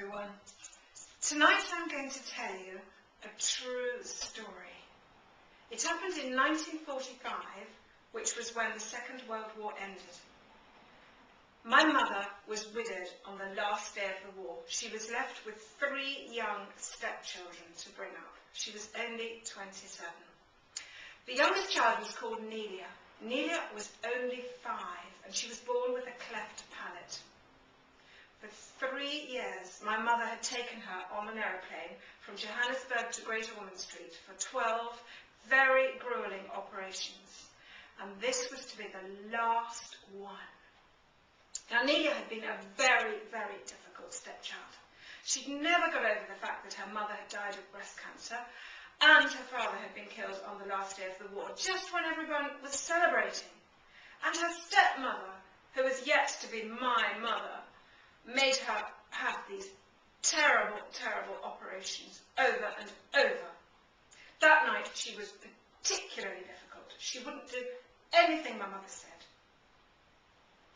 everyone. Tonight I'm going to tell you a true story. It happened in 1945, which was when the Second World War ended. My mother was widowed on the last day of the war. She was left with 3 young stepchildren to bring up. She was only 27. The youngest child was called Nelia. Nelia was only 5, and she was born with a cleft palate. For 3 years, my mother had taken her on an aeroplane from Johannesburg to Great Ormond Street for 12 very grueling operations. And this was to be the last one. Now, Nelia had been a very, very difficult stepchild. She'd never got over the fact that her mother had died of breast cancer and her father had been killed on the last day of the war, just when everyone was celebrating. And her stepmother, who was yet to be my mother, made her have these terrible, terrible operations over and over. That night she was particularly difficult. She wouldn't do anything my mother said.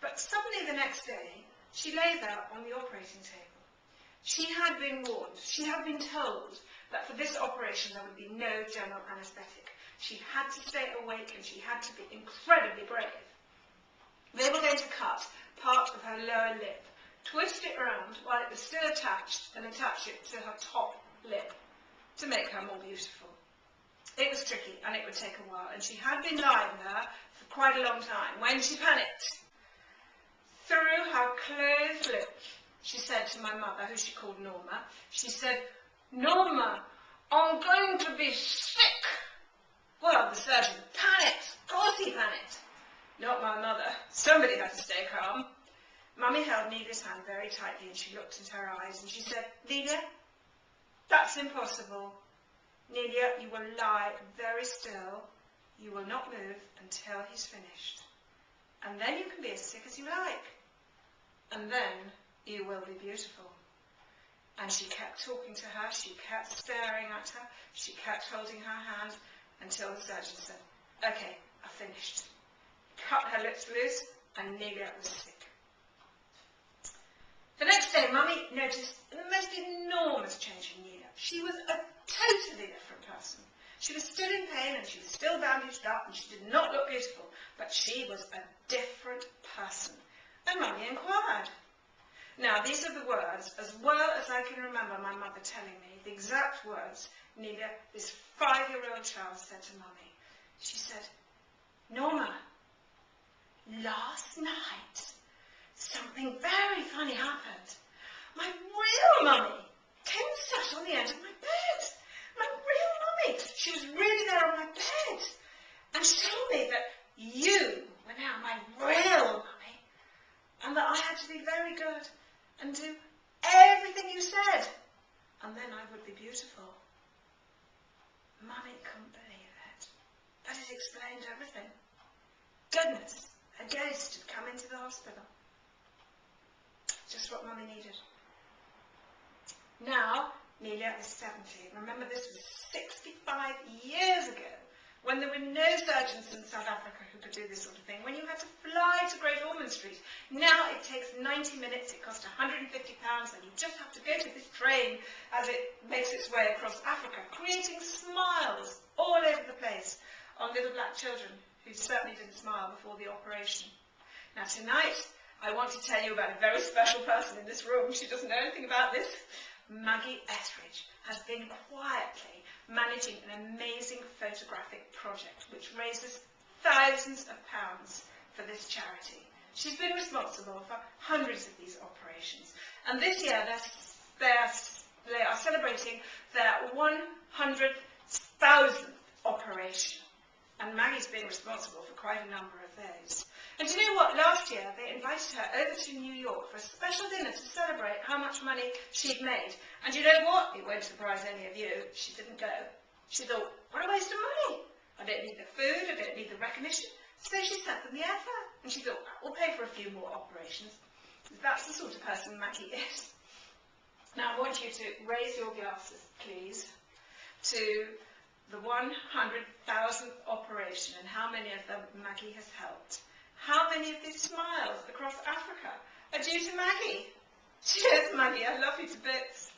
But suddenly the next day, she lay there on the operating table. She had been warned, she had been told that for this operation there would be no general anaesthetic. She had to stay awake and she had to be incredibly brave. They were going to cut part of her lower lip, twist it around while it was still attached, and attach it to her top lip to make her more beautiful. It was tricky and it would take a while, and she had been lying there for quite a long time when she panicked. Through her closed lips, she said to my mother, who she called Norma, she said, "Norma, I'm going to be sick." Well, the surgeon panicked. Of course he panicked. Not my mother. Somebody had to stay calm. Mummy held Nelia's hand very tightly and she looked into her eyes and she said, "Nelia, that's impossible. Nelia, you will lie very still. You will not move until he's finished. And then you can be as sick as you like. And then you will be beautiful." And she kept talking to her, she kept staring at her, she kept holding her hand until the surgeon said, "Okay, I've finished." Cut her lips loose and Nelia was sick. The next day, Mummy noticed the most enormous change in Nelia. She was a totally different person. She was still in pain and she was still bandaged up and she did not look beautiful, but she was a different person. And Mummy inquired. Now, these are the words, as well as I can remember my mother telling me, the exact words Nelia, this 5-year-old child, said to Mummy. She said, "Norma, last night something very funny happened. My real Mummy came and sat on the end of my bed. My real Mummy. She was really there on my bed. And she told me that you were now my real Mummy, and that I had to be very good and do everything you said, and then I would be beautiful." Mummy couldn't believe it, but it explained everything. Goodness, a ghost had come into the hospital. Just what Mummy needed. Now, Nelia is 70. Remember, this was 65 years ago, when there were no surgeons in South Africa who could do this sort of thing, when you had to fly to Great Ormond Street. Now it takes 90 minutes, it costs £150, and you just have to go to this train as it makes its way across Africa, creating smiles all over the place on little black children who certainly didn't smile before the operation. Now tonight, I want to tell you about a very special person in this room. She doesn't know anything about this. Maggie Etheridge has been quietly managing an amazing photographic project which raises thousands of pounds for this charity. She's been responsible for hundreds of these operations, and this year they are celebrating their 100,000th operation, and Maggie's been responsible for quite a number of those. And do you know what? Last year they invited her over to New York for a special dinner to celebrate how much money she'd made. And you know what? It won't surprise any of you. She didn't go. She thought, what a waste of money. I don't need the food, I don't need the recognition. So she sent them the airfare. And she thought, we'll pay for a few more operations. That's the sort of person Maggie is. Now I want you to raise your glasses, please, to the 100,000th operation and how many of them Maggie has helped. How many of these smiles across Africa are due to Maggie? Cheers, Maggie. I love you to bits.